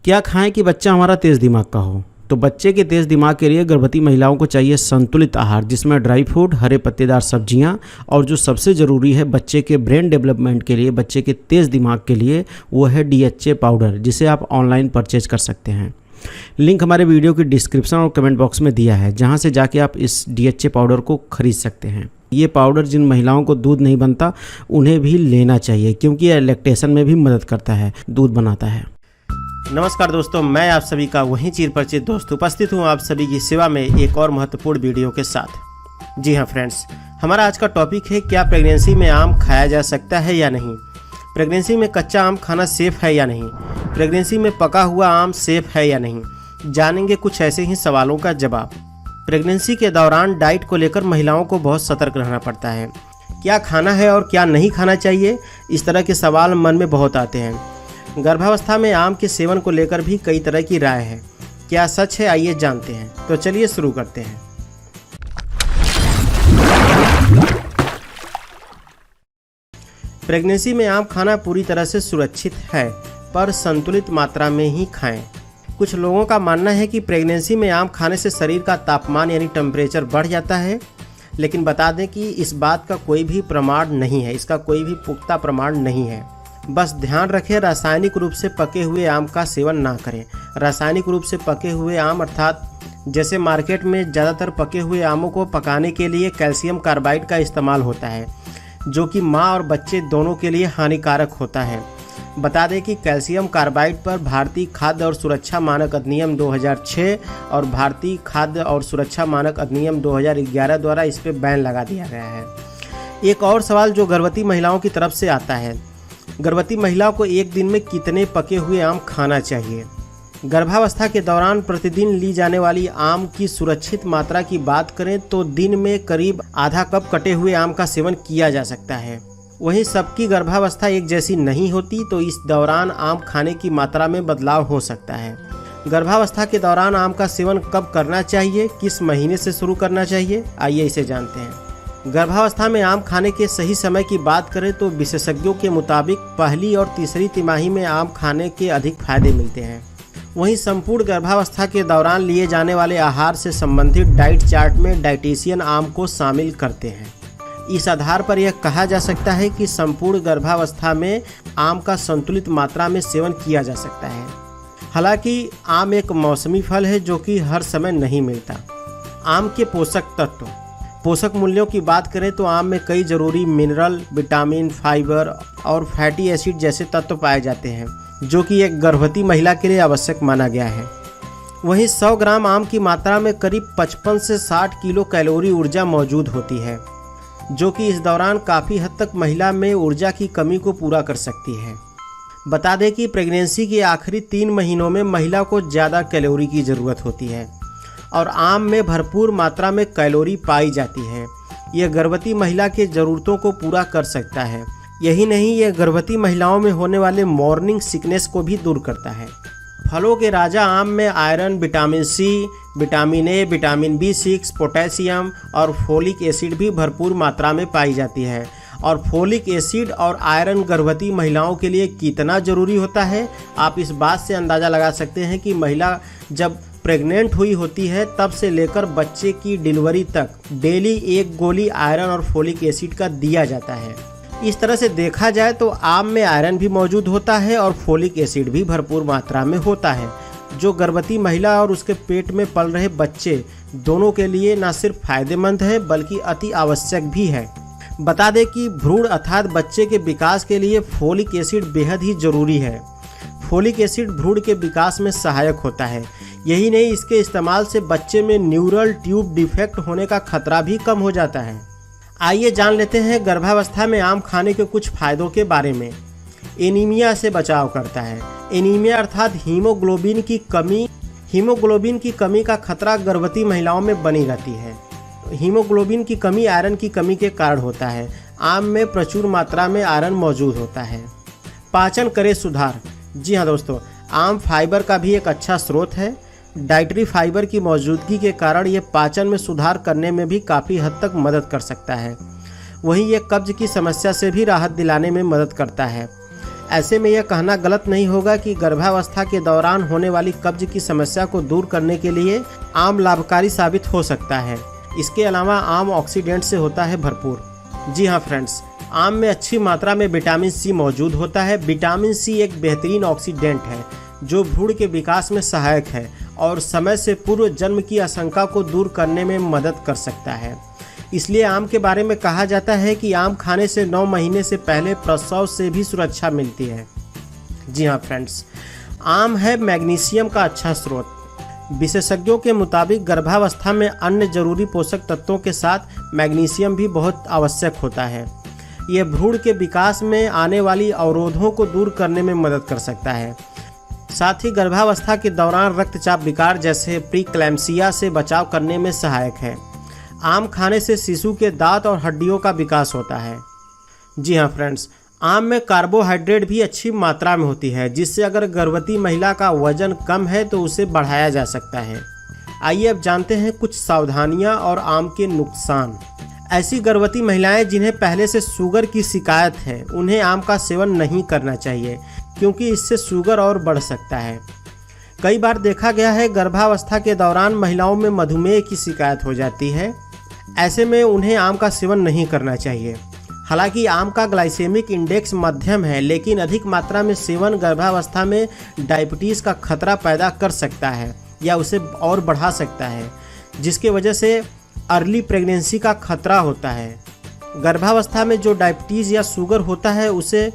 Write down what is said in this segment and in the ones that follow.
क्या खाएं कि बच्चा हमारा तेज़ दिमाग का हो? तो बच्चे के तेज़ दिमाग के लिए गर्भवती महिलाओं को चाहिए संतुलित आहार, जिसमें ड्राई फ्रूट, हरे पत्तेदार सब्जियां और जो सबसे ज़रूरी है बच्चे के ब्रेन डेवलपमेंट के लिए, बच्चे के तेज़ दिमाग के लिए, वो है DHA पाउडर, जिसे आप ऑनलाइन परचेज कर सकते हैं। लिंक हमारे वीडियो की डिस्क्रिप्शन और कमेंट बॉक्स में दिया है, जहां से जाके आप इस DHA पाउडर को खरीद सकते हैं। ये पाउडर जिन महिलाओं को दूध नहीं बनता उन्हें भी लेना चाहिए, क्योंकि यह लैक्टेशन में भी मदद करता है, दूध बनाता है। नमस्कार दोस्तों, मैं आप सभी का वही चिर परिचित दोस्त उपस्थित हूँ आप सभी की सेवा में एक और महत्वपूर्ण वीडियो के साथ। जी हाँ फ्रेंड्स, हमारा आज का टॉपिक है क्या प्रेगनेंसी में आम खाया जा सकता है या नहीं। प्रेगनेंसी में कच्चा आम खाना सेफ है या नहीं। प्रेगनेंसी में पका हुआ आम सेफ है या नहीं। जानेंगे कुछ ऐसे ही सवालों का जवाब। प्रेगनेंसी के दौरान डाइट को लेकर महिलाओं को बहुत सतर्क रहना पड़ता है। क्या खाना है और क्या नहीं खाना चाहिए, इस तरह के सवाल मन में बहुत आते हैं। गर्भावस्था में आम के सेवन को लेकर भी कई तरह की राय है। क्या सच है, आइए जानते हैं। तो चलिए शुरू करते हैं। प्रेगनेंसी में आम खाना पूरी तरह से सुरक्षित है, पर संतुलित मात्रा में ही खाएं। कुछ लोगों का मानना है कि प्रेगनेंसी में आम खाने से शरीर का तापमान यानी टेम्परेचर बढ़ जाता है, लेकिन बता दें कि इस बात का कोई भी प्रमाण नहीं है, इसका कोई भी पुख्ता प्रमाण नहीं है। बस ध्यान रखें, रासायनिक रूप से पके हुए आम का सेवन ना करें। रासायनिक रूप से पके हुए आम अर्थात जैसे मार्केट में ज़्यादातर पके हुए आमों को पकाने के लिए कैल्शियम कार्बाइड का इस्तेमाल होता है, जो कि माँ और बच्चे दोनों के लिए हानिकारक होता है। बता दें कि कैल्शियम कार्बाइड पर भारतीय खाद्य और सुरक्षा मानक अधिनियम 2006 और भारतीय खाद्य और सुरक्षा मानक अधिनियम 2011 द्वारा इस पर बैन लगा दिया गया है। एक और सवाल जो गर्भवती महिलाओं की तरफ से आता है, गर्भवती महिलाओं को एक दिन में कितने पके हुए आम खाना चाहिए। गर्भावस्था के दौरान प्रतिदिन ली जाने वाली आम की सुरक्षित मात्रा की बात करें तो दिन में करीब आधा कप कटे हुए आम का सेवन किया जा सकता है। वहीं सबकी गर्भावस्था एक जैसी नहीं होती, तो इस दौरान आम खाने की मात्रा में बदलाव हो सकता है। गर्भावस्था के दौरान आम का सेवन कब करना चाहिए, किस महीने से शुरू करना चाहिए, आइए इसे जानते हैं। गर्भावस्था में आम खाने के सही समय की बात करें तो विशेषज्ञों के मुताबिक पहली और तीसरी तिमाही में आम खाने के अधिक फायदे मिलते हैं। वहीं संपूर्ण गर्भावस्था के दौरान लिए जाने वाले आहार से संबंधित डाइट चार्ट में डाइटिशियन आम को शामिल करते हैं। इस आधार पर यह कहा जा सकता है कि संपूर्ण गर्भावस्था में आम का संतुलित मात्रा में सेवन किया जा सकता है। हालांकि आम एक मौसमी फल है जो कि हर समय नहीं मिलता। आम के पोषक मूल्यों की बात करें तो आम में कई जरूरी मिनरल, विटामिन, फाइबर और फैटी एसिड जैसे तत्व पाए जाते हैं, जो कि एक गर्भवती महिला के लिए आवश्यक माना गया है। वहीं 100 ग्राम आम की मात्रा में करीब 55 से 60 किलो कैलोरी ऊर्जा मौजूद होती है, जो कि इस दौरान काफ़ी हद तक महिला में ऊर्जा की कमी को पूरा कर सकती है। बता दें कि प्रेगनेंसी के आखिरी 3 महीनों में महिला को ज़्यादा कैलोरी की ज़रूरत होती है और आम में भरपूर मात्रा में कैलोरी पाई जाती है। यह गर्भवती महिला के ज़रूरतों को पूरा कर सकता है। यही नहीं, यह गर्भवती महिलाओं में होने वाले मॉर्निंग सिकनेस को भी दूर करता है। फलों के राजा आम में iron, vitamin C, vitamin A, vitamin B6, potassium और फोलिक एसिड भी भरपूर मात्रा में पाई जाती है। और फोलिक एसिड और आयरन गर्भवती महिलाओं के लिए कितना ज़रूरी होता है, आप इस बात से अंदाज़ा लगा सकते हैं कि महिला जब प्रेग्नेंट हुई होती है तब से लेकर बच्चे की डिलीवरी तक डेली 1 गोली आयरन और फोलिक एसिड का दिया जाता है। इस तरह से देखा जाए तो आम में आयरन भी मौजूद होता है और फोलिक एसिड भी भरपूर मात्रा में होता है, जो गर्भवती महिला और उसके पेट में पल रहे बच्चे दोनों के लिए न सिर्फ फायदेमंद है बल्कि अति आवश्यक भी है। बता दें कि भ्रूण अर्थात बच्चे के विकास के लिए फोलिक एसिड बेहद ही जरूरी है। फोलिक एसिड भ्रूण के विकास में सहायक होता है। यही नहीं, इसके इस्तेमाल से बच्चे में न्यूरल ट्यूब डिफेक्ट होने का खतरा भी कम हो जाता है। आइए जान लेते हैं गर्भावस्था में आम खाने के कुछ फायदों के बारे में। एनीमिया से बचाव करता है। एनीमिया अर्थात हीमोग्लोबिन की कमी का खतरा गर्भवती महिलाओं में बनी रहती है। हीमोग्लोबिन की कमी आयरन की कमी के कारण होता है। आम में प्रचुर मात्रा में आयरन मौजूद होता है। पाचन करे सुधार। जी हाँ दोस्तों, आम फाइबर का भी एक अच्छा स्रोत है। डाइटरी फाइबर की मौजूदगी के कारण ये पाचन में सुधार करने में भी काफ़ी हद तक मदद कर सकता है। वहीं ये कब्ज की समस्या से भी राहत दिलाने में मदद करता है। ऐसे में यह कहना गलत नहीं होगा कि गर्भावस्था के दौरान होने वाली कब्ज की समस्या को दूर करने के लिए आम लाभकारी साबित हो सकता है। इसके अलावा आम ऑक्सीडेंट से होता है भरपूर। जी हाँ फ्रेंड्स, आम में अच्छी मात्रा में विटामिन सी मौजूद होता है। विटामिन सी एक बेहतरीन ऑक्सीडेंट है जो भ्रूण के विकास में सहायक है और समय से पूर्व जन्म की आशंका को दूर करने में मदद कर सकता है। इसलिए आम के बारे में कहा जाता है कि आम खाने से 9 महीने से पहले प्रसव से भी सुरक्षा मिलती है। जी हाँ फ्रेंड्स, आम है मैग्नीशियम का अच्छा स्रोत। विशेषज्ञों के मुताबिक गर्भावस्था में अन्य जरूरी पोषक तत्वों के साथ मैग्नीशियम भी बहुत आवश्यक होता है। यह भ्रूण के विकास में आने वाली अवरोधों को दूर करने में मदद कर सकता है। साथ ही गर्भावस्था के दौरान रक्तचाप विकार जैसे प्रीक्लैम्सिया से बचाव करने में सहायक है। आम खाने से शिशु के दांत और हड्डियों का विकास होता है। जी हाँ फ्रेंड्स, आम में कार्बोहाइड्रेट भी अच्छी मात्रा में होती है, जिससे अगर गर्भवती महिला का वजन कम है तो उसे बढ़ाया जा सकता है। आइए अब जानते हैं कुछ सावधानियां और आम के नुकसान। ऐसी गर्भवती महिलाएं जिन्हें पहले से शुगर की शिकायत है, उन्हें आम का सेवन नहीं करना चाहिए क्योंकि इससे शुगर और बढ़ सकता है। कई बार देखा गया है गर्भावस्था के दौरान महिलाओं में मधुमेह की शिकायत हो जाती है। ऐसे में उन्हें आम का सेवन नहीं करना चाहिए। हालांकि आम का ग्लाइसेमिक इंडेक्स मध्यम है, लेकिन अधिक मात्रा में सेवन गर्भावस्था में डायबिटीज़ का खतरा पैदा कर सकता है या उसे और बढ़ा सकता है, जिसकी वजह से अर्ली प्रेगनेंसी का खतरा होता है। गर्भावस्था में जो डायबिटीज़ या शुगर होता है उसे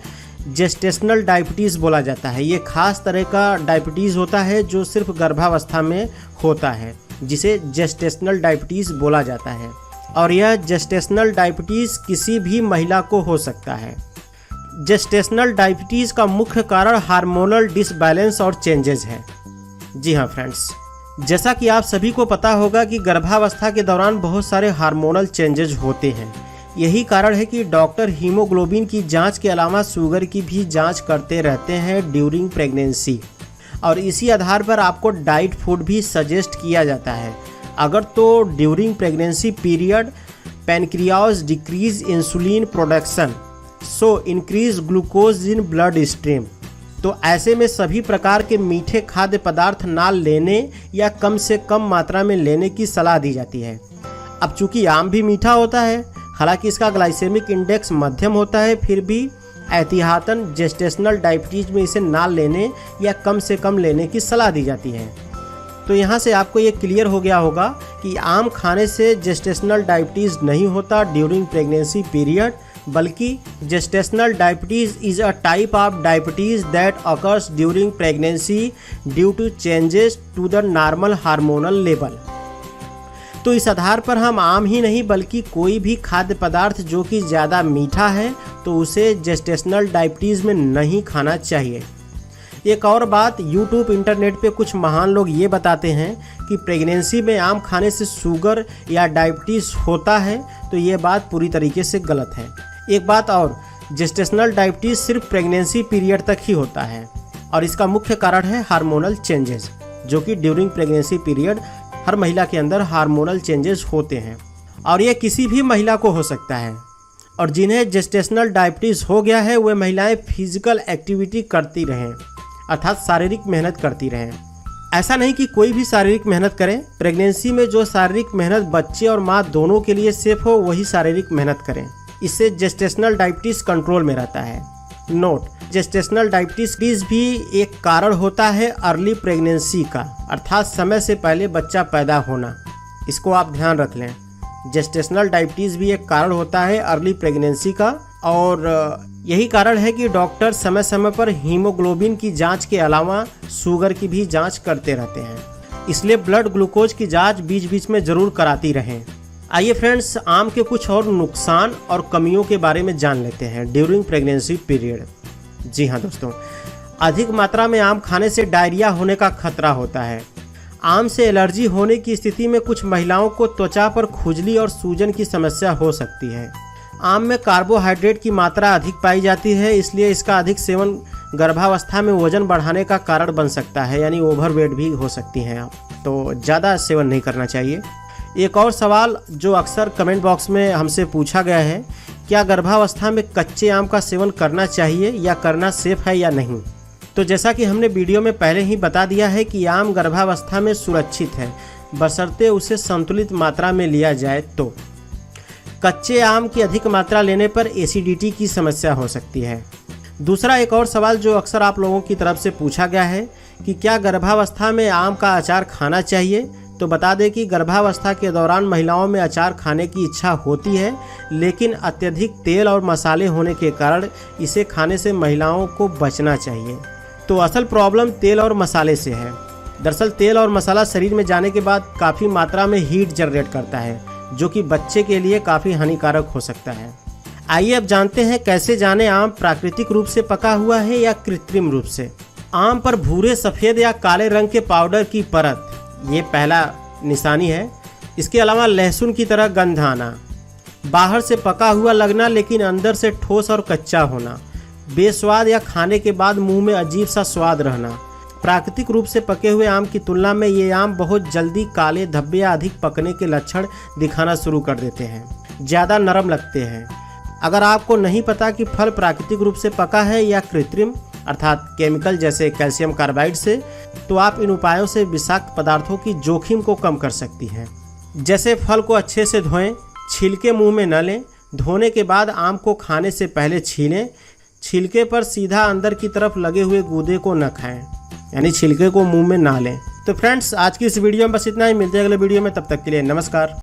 जेस्टेशनल डायबिटीज़ बोला जाता है। ये खास तरह का डायबिटीज़ होता है जो सिर्फ गर्भावस्था में होता है, जिसे जेस्टेशनल डायबिटीज़ बोला जाता है और यह जेस्टेशनल डायबिटीज़ किसी भी महिला को हो सकता है। जेस्टेशनल डायबिटीज़ का मुख्य कारण हार्मोनल डिसबैलेंस और चेंजेस है। जी हाँ फ्रेंड्स, जैसा कि आप सभी को पता होगा कि गर्भावस्था के दौरान बहुत सारे हार्मोनल चेंजेस होते हैं। यही कारण है कि डॉक्टर हीमोग्लोबिन की जांच के अलावा शुगर की भी जांच करते रहते हैं ड्यूरिंग प्रेगनेंसी, और इसी आधार पर आपको डाइट फूड भी सजेस्ट किया जाता है। अगर तो during pregnancy period pancreas decrease insulin production so increase glucose in blood stream, तो ऐसे में सभी प्रकार के मीठे खाद्य पदार्थ ना लेने या कम से कम मात्रा में लेने की सलाह दी जाती है। अब चूंकि आम भी मीठा होता है, हालांकि इसका ग्लाइसेमिक इंडेक्स मध्यम होता है, फिर भी एहतियातन जेस्टेशनल डायबिटीज़ में इसे ना लेने या कम से कम लेने की सलाह दी जाती है। तो यहाँ से आपको ये क्लियर हो गया होगा कि आम खाने से जेस्टेशनल डायबिटीज़ नहीं होता ड्यूरिंग प्रेगनेंसी पीरियड, बल्कि gestational diabetes is a type of diabetes that occurs during pregnancy due to changes to the normal hormonal level. तो इस आधार पर हम आम ही नहीं बल्कि कोई भी खाद्य पदार्थ जो कि ज़्यादा मीठा है तो उसे जेस्टेशनल डायबिटीज़ में नहीं खाना चाहिए। एक और बात, यूट्यूब इंटरनेट पे कुछ महान लोग ये बताते हैं कि प्रेगनेंसी में आम खाने से शुगर या डायबिटीज़ होता है, तो ये बात पूरी तरीके से गलत है। एक बात और, जेस्टेशनल डायबिटीज़ सिर्फ प्रेगनेंसी पीरियड तक ही होता है और इसका मुख्य कारण है हार्मोनल चेंजेस, जो कि ड्यूरिंग प्रेगनेंसी पीरियड हर महिला के अंदर हार्मोनल चेंजेस होते हैं और यह किसी भी महिला को हो सकता है। और जिन्हें जेस्टेशनल डायबिटीज़ हो गया है वे महिलाएं फिजिकल एक्टिविटी करती रहें, अर्थात शारीरिक मेहनत करती रहें। ऐसा नहीं कि कोई भी शारीरिक मेहनत करें। प्रेगनेंसी में जो शारीरिक मेहनत बच्चे और माँ दोनों के लिए सेफ हो वही शारीरिक मेहनत करें। इससे जेस्टेशनल डायबिटीज़ कंट्रोल में रहता है। नोट, जेस्टेशनल डायबिटीज़ भी एक कारण होता है अर्ली प्रेगनेंसी का, अर्थात समय से पहले बच्चा पैदा होना। इसको आप ध्यान रख लें। जेस्टेशनल डायबिटीज़ भी एक कारण होता है अर्ली प्रेगनेंसी का और यही कारण है कि डॉक्टर समय समय पर हीमोग्लोबिन की जांच के अलावा शुगर की भी जांच करते रहते हैं। इसलिए ब्लड ग्लूकोज की जांच बीच बीच में ज़रूर कराती रहें। आइए फ्रेंड्स, आम के कुछ और नुकसान और कमियों के बारे में जान लेते हैं ड्यूरिंग प्रेगनेंसी पीरियड। जी हाँ दोस्तों, अधिक मात्रा में आम खाने से डायरिया होने का खतरा होता है। आम से एलर्जी होने की स्थिति में कुछ महिलाओं को त्वचा पर खुजली और सूजन की समस्या हो सकती है। आम में कार्बोहाइड्रेट की मात्रा अधिक पाई जाती है, इसलिए इसका अधिक सेवन गर्भावस्था में वजन बढ़ाने का कारण बन सकता है, यानी ओवरवेट भी हो सकती हैं आप, तो ज़्यादा सेवन नहीं करना चाहिए। एक और सवाल जो अक्सर कमेंट बॉक्स में हमसे पूछा गया है, क्या गर्भावस्था में कच्चे आम का सेवन करना चाहिए या करना सेफ है या नहीं। तो जैसा कि हमने वीडियो में पहले ही बता दिया है कि आम गर्भावस्था में सुरक्षित है, बशर्ते उसे संतुलित मात्रा में लिया जाए। तो कच्चे आम की अधिक मात्रा लेने पर एसिडिटी की समस्या हो सकती है। दूसरा एक और सवाल जो अक्सर आप लोगों की तरफ से पूछा गया है कि क्या गर्भावस्था में आम का अचार खाना चाहिए। तो बता दें कि गर्भावस्था के दौरान महिलाओं में अचार खाने की इच्छा होती है, लेकिन अत्यधिक तेल और मसाले होने के कारण इसे खाने से महिलाओं को बचना चाहिए। तो असल प्रॉब्लम तेल और मसाले से है। दरअसल तेल और मसाला शरीर में जाने के बाद काफ़ी मात्रा में हीट जनरेट करता है, जो कि बच्चे के लिए काफ़ी हानिकारक हो सकता है। आइए अब जानते हैं कैसे जाने आम प्राकृतिक रूप से पका हुआ है या कृत्रिम रूप से। आम पर भूरे, सफ़ेद या काले रंग के पाउडर की परत, ये पहला निशानी है। इसके अलावा लहसुन की तरह गंध आना, बाहर से पका हुआ लगना लेकिन अंदर से ठोस और कच्चा होना, बेस्वाद या खाने के बाद मुंह में अजीब सा स्वाद रहना। प्राकृतिक रूप से पके हुए आम की तुलना में ये आम बहुत जल्दी काले धब्बे या अधिक पकने के लक्षण दिखाना शुरू कर देते हैं, ज़्यादा नरम लगते हैं। अगर आपको नहीं पता कि फल प्राकृतिक रूप से पका है या कृत्रिम अर्थात केमिकल जैसे कैल्शियम कार्बाइड से, तो आप इन उपायों से विषाक्त पदार्थों की जोखिम को कम कर सकती हैं। जैसे फल को अच्छे से धोएं, छिलके मुंह में न लें, धोने के बाद आम को खाने से पहले छीलें, छिलके पर सीधा अंदर की तरफ लगे हुए गूदे को न खाएं, यानी छिलके को मुंह में ना लें। तो फ्रेंड्स, आज की इस वीडियो में बस इतना ही। मिलते हैं अगले वीडियो में, तब तक के लिए नमस्कार।